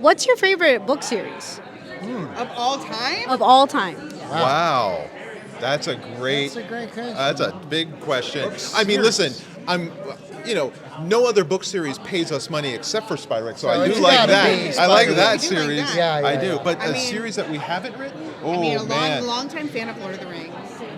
what's your favorite book series Of all time? of all time? Wow. That's a great question. That's a big question. Book I mean, series. listen, no other book series pays us money except for Spiderwick, so So I do it's like gotta that. be I like Spiderwick. that You do like series. that. Yeah, I do. yeah. But I a mean- series that we haven't written? Oh, I mean, man. long time fan of Lord of the Rings.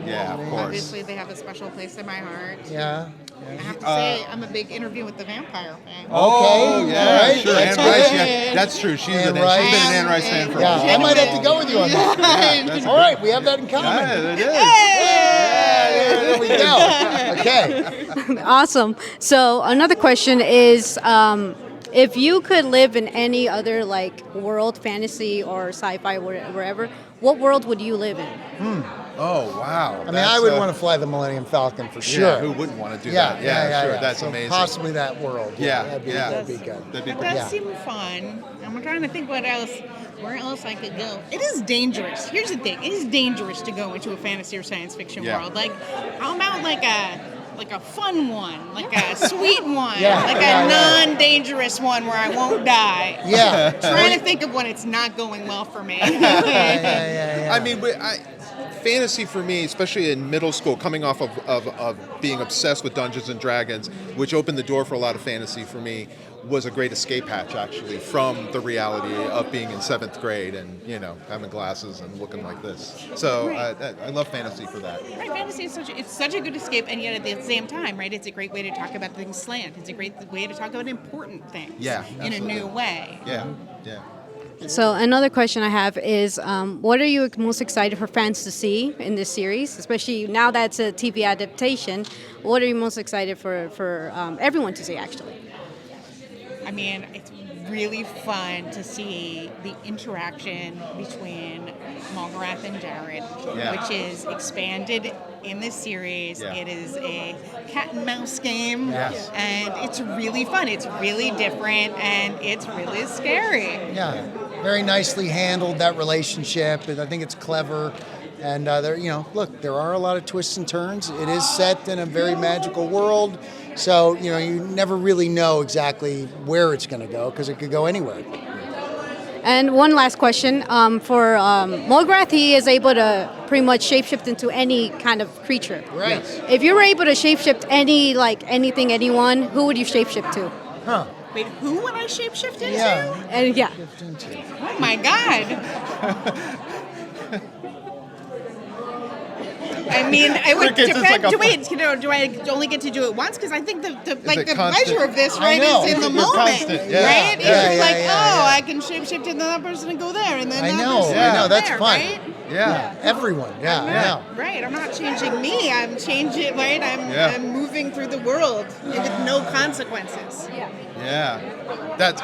Yeah, of course. Obviously, they have a special place in my heart. Yeah. I have to say, I'm a big Interview with the Vampire fan. Oh, Okay, yeah, all right, sure. that's Anne Rice, good. yeah, that's true. She's Anne been Rice. an Anne Rice fan for a Yeah, long I might time. have to go with you on that. That's All right, we have that in common. Yeah, it is. Yeah, there we go. Okay. Awesome. So another question is, if you could live in any other like world, fantasy or sci-fi, wherever, what world would you live in? Oh, wow. I mean, I would want to fly the Millennium Falcon for sure. Yeah, who wouldn't want to do that? Yeah, sure. That's So amazing. Possibly that world. Yeah, that'd be, yeah. that'd be good. That'd be That pretty. does Yeah. seem fun. I'm trying to think where else I could go. It is dangerous. Here's the thing. It is dangerous to go into a fantasy or science fiction Yeah. world. Like, how about like a fun one, like a sweet one, Yeah, like yeah, a yeah. non-dangerous one where I won't die. Yeah. Trying to think of when it's not going well for me. Yeah. I mean, fantasy for me, especially in middle school, coming off of being obsessed with Dungeons and Dragons, which opened the door for a lot of fantasy for me, was a great escape hatch actually from the reality of being in 7th grade and having glasses and looking like this. So I love fantasy for that. Right, fantasy is such a good escape, and yet at the same time, right, it's a great way to talk about things slant. It's a great way to talk about important things Yeah, in a absolutely. new way. Yeah. So another question I have is, what are you most excited for fans to see in this series, especially now that's a TV adaptation? What are you most excited for everyone to see, actually? I mean, it's really fun to see the interaction between Mulgarath and Jared, Yeah. which is expanded in this series. Yeah. It is a cat and mouse game, Yes. and it's really fun. It's really different, and it's really scary. Yeah, very nicely handled, that relationship. And I think it's clever. And look, there are a lot of twists and turns. It is set in a very magical world. So, you never really know exactly where it's going to go because it could go anywhere. And one last question for Mulgarath, he is able to pretty much shapeshift into any kind of creature. Right. If you were able to shapeshift anything, anyone, who would you shapeshift to? Huh. Wait, who would I shapeshift into? Yeah. And yeah. Shift into. Oh my god. I mean, I would Crickets is depend. like a- Do I only get to do it once? Because I think the it the constant? pleasure of this, I right, know. is in the It's moment, constant, yeah. right? Yeah, It's yeah, like, yeah. I can shapeshift into that person and go there, and then I that know, person I and know, go that's there, fun. right? Yeah. Everyone. Yeah, Yeah. Right. I'm not changing me. I'm changing. Right. I'm moving through the world with no consequences. Yeah.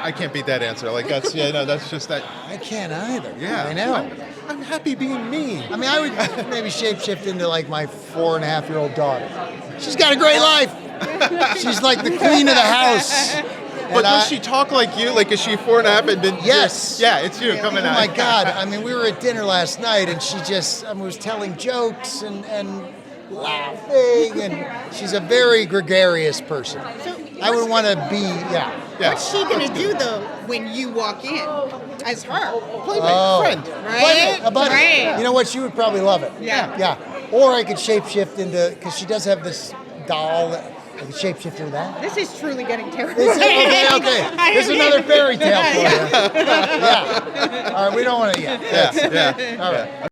I can't beat that answer. Like that's just that. I can't either. Yeah. I know. I'm happy being me. I mean, I would maybe shapeshift into like my 4.5-year-old daughter. She's got a great life. She's like the queen of the house. But does she talk like you? Like, is she 4.5 and then? Yes. Yeah, it's you coming Oh out. my God! I mean, we were at dinner last night, and she just was telling jokes and laughing, and she's a very gregarious person. So I would want to be, Yeah. What's she gonna do though when you walk in as her? Playmate, friend. Right. a buddy. Right. You know what? She would probably love it. Yeah. Yeah. Or I could shapeshift into, because she does have this doll that I could shapeshift into that. This is truly getting terrible. Okay. There's another fairy tale for you. Yeah. All right, we don't want to, Yeah. All right.